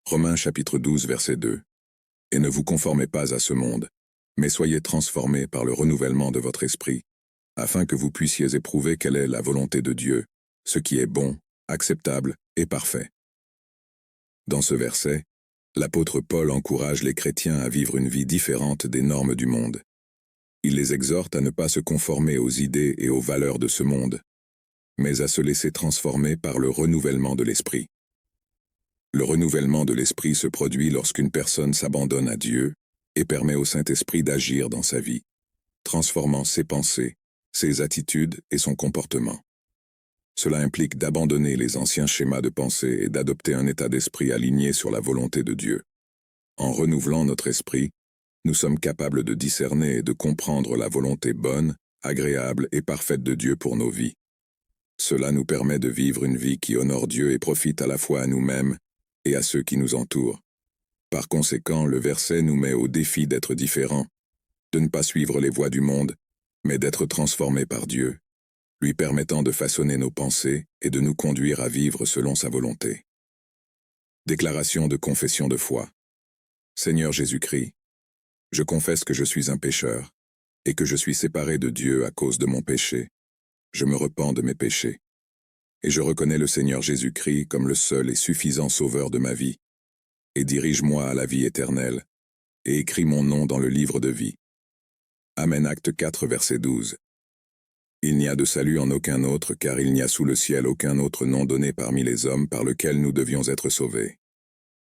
Romains chapitre 12 verset 2. Et ne vous conformez pas à ce monde, mais soyez transformés par le renouvellement de votre esprit, afin que vous puissiez éprouver quelle est la volonté de Dieu, ce qui est bon, acceptable et parfait. Dans ce verset, l'apôtre Paul encourage les chrétiens à vivre une vie différente des normes du monde. Il les exhorte à ne pas se conformer aux idées et aux valeurs de ce monde, mais à se laisser transformer par le renouvellement de l'esprit. Le renouvellement de l'esprit se produit lorsqu'une personne s'abandonne à Dieu et permet au Saint-Esprit d'agir dans sa vie, transformant ses pensées, ses attitudes et son comportement. Cela implique d'abandonner les anciens schémas de pensée et d'adopter un état d'esprit aligné sur la volonté de Dieu. En renouvelant notre esprit, nous sommes capables de discerner et de comprendre la volonté bonne, agréable et parfaite de Dieu pour nos vies. Cela nous permet de vivre une vie qui honore Dieu et profite à la fois à nous-mêmes et à ceux qui nous entourent. Par conséquent, le verset nous met au défi d'être différents, de ne pas suivre les voies du monde, mais d'être transformés par Dieu, lui permettant de façonner nos pensées et de nous conduire à vivre selon sa volonté. Déclaration de confession de foi. Seigneur Jésus-Christ, je confesse que je suis un pécheur et que je suis séparé de Dieu à cause de mon péché. Je me repens de mes péchés. Et je reconnais le Seigneur Jésus-Christ comme le seul et suffisant sauveur de ma vie. Et dirige-moi à la vie éternelle, et écris mon nom dans le livre de vie. Amen. Acte 4, verset 12. Il n'y a de salut en aucun autre, car il n'y a sous le ciel aucun autre nom donné parmi les hommes par lequel nous devions être sauvés.